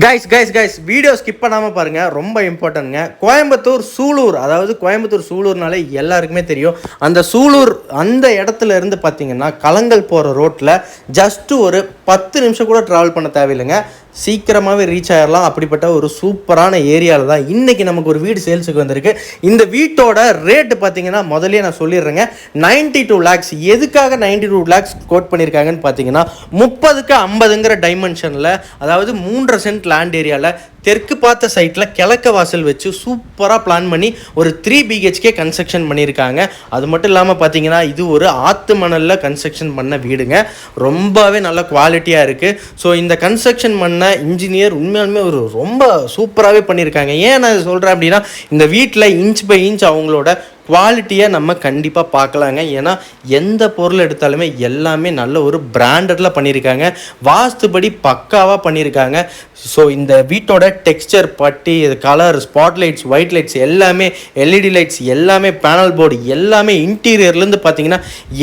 Guys video skip பண்ணாமல் பாருங்கள், ரொம்ப இம்பார்ட்டன்ட்ங்க. கோயம்புத்தூர் சூலூர், அதாவது கோயம்புத்தூர் சூலூர்னாலே எல்லாருக்குமே தெரியும். அந்த சூலூர் அந்த இடத்துல இருந்து பார்த்தீங்கன்னா கலங்கல் போகிற ரோட்டில் ஜஸ்ட்டு ஒரு 10 நிமிஷம் கூட ட்ராவல் பண்ண தேவையில்லைங்க, சீக்கிரமாகவே ரீச் ஆகிடலாம். அப்படிப்பட்ட ஒரு சூப்பரான ஏரியாவில் தான் இன்றைக்கி நமக்கு ஒரு வீடு சேல்ஸுக்கு வந்திருக்கு. இந்த வீட்டோட ரேட்டு பார்த்தீங்கன்னா முதலே நான் சொல்லிடுறேங்க, 92 lakhs. எதுக்காக 92 lakhs கோட் பண்ணியிருக்காங்கன்னு பார்த்தீங்கன்னா 30க்கு 50ங்கிற டைமென்ஷனில், அதாவது 3.5 சென்ட் லேண்ட் ஏரியாவில் தெற்கு பார்த்த சைட்டில் கிழக்க வாசல் வச்சு சூப்பராக பிளான் பண்ணி ஒரு 3 BHK கன்ஸ்ட்ரக்ஷன் பண்ணியிருக்காங்க. அது மட்டும் இல்லாமல் பார்த்தீங்கன்னா இது ஒரு ஆற்று மணலில் கன்ஸ்ட்ரக்ஷன் பண்ண வீடுங்க. ரொம்பவே நல்ல குவாலிட்டியாக இருக்குது. ஸோ இந்த கன்ஸ்ட்ரக்ஷன் பண்ண இன்ஜினியர் உண்மையாலுமே ஒரு ரொம்ப சூப்பராகவே பண்ணியிருக்காங்க. ஏன் நான் சொல்கிறேன் அப்படின்னா, இந்த வீட்டில் இன்ச் பை இன்ச் அவங்களோட குவாலிட்டியை நம்ம கண்டிப்பாக பார்க்கலாங்க. ஏன்னா எந்த பொருள் எடுத்தாலுமே எல்லாமே நல்ல ஒரு பிராண்டடில் பண்ணியிருக்காங்க, வாஸ்துபடி பக்காவாக பண்ணியிருக்காங்க. ஸோ இந்த வீட்டோட டெக்ஸ்சர், பட்டி, colour, spot lights, white lights எல்லாமே, LED லைட்ஸ் எல்லாமே, பேனல் போர்டு எல்லாமே, இன்டீரியர்லேருந்து பார்த்தீங்கன்னா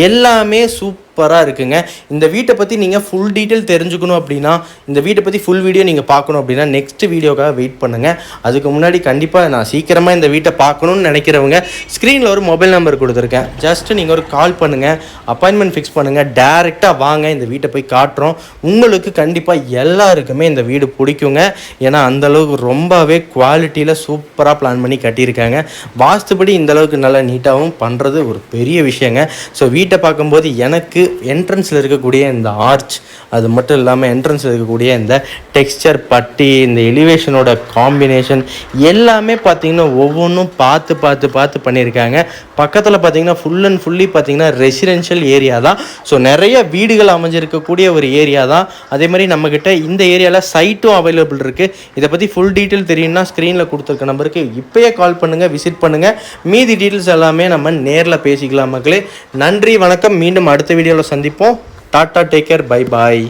எல்லாமே சூப்பராக இருக்குங்க. இந்த வீட்டை பற்றி நீங்கள் ஃபுல் டீட்டெயில் தெரிஞ்சுக்கணும் அப்படின்னா, இந்த வீட்டை பற்றி ஃபுல் வீடியோ நீங்கள் பார்க்கணும் அப்படின்னா நெக்ஸ்ட் வீடியோக்காக வெயிட் பண்ணுங்கள். அதுக்கு முன்னாடி கண்டிப்பாக நான் சீக்கிரமாக இந்த வீட்டை பார்க்கணுன்னு நினைக்கிறவங்க ஸ்க்ரீனில் ஒரு மொபைல் நம்பர் கொடுத்துருக்கேன், ஜஸ்ட்டு நீங்கள் ஒரு கால் பண்ணுங்கள், அப்பாயின்மெண்ட் ஃபிக்ஸ் பண்ணுங்கள், டேரெக்டாக வாங்க, இந்த வீட்டை போய் காட்டுறோம். உங்களுக்கு கண்டிப்பாக எல்லாருக்குமே இந்த வீடு பிடிக்குங்க. ஏன்னா அந்தளவுக்கு ரொம்பவே குவாலிட்டியில் சூப்பராக பிளான் பண்ணி கட்டியிருக்காங்க. வாஸ்துபடி இந்தளவுக்கு நல்லா நீட்டாகவும் பண்ணுறது ஒரு பெரிய விஷயங்க. ஸோ வீட்டை பார்க்கும்போது எனக்கு என்ட்ரன்ஸில் இருக்கக்கூடிய இந்த ஆர்ச், அது மட்டும் இல்லாமல் என்ட்ரன்ஸில் இருக்கக்கூடிய இந்த டெக்ஸ்சர், பட்டி, இந்த எலிவேஷனோட காம்பினேஷன் எல்லாமே பார்த்திங்கன்னா ஒவ்வொன்றும் பார்த்து பண்ணியிருக்காங்க. பக்கத்தில் பார்த்திங்கன்னா ஃபுல் அண்ட் ஃபுல்லி பார்த்திங்கன்னா ரெசிடென்ஷியல் ஏரியா தான். ஸோ நிறைய வீடுகள் அமைஞ்சிருக்கக்கூடிய ஒரு ஏரியா தான். அதே மாதிரி நம்மக்கிட்ட இந்த ஏரியாவில் சைட்டும் அவைலபிள் இருக்குது. இதை பற்றி ஃபுல் டீட்டெயில் தெரியும்னா ஸ்க்ரீனில் கொடுத்துருக்க நம்பருக்கு இப்போயே கால் பண்ணுங்கள், விசிட் பண்ணுங்கள். மீதி டீட்டெயில்ஸ் எல்லாமே நம்ம நேரில் பேசிக்கலாம் மக்களே. நன்றி, வணக்கம். மீண்டும் அடுத்த வீடியோவில் சந்திப்போம். Tata, take care, bye bye.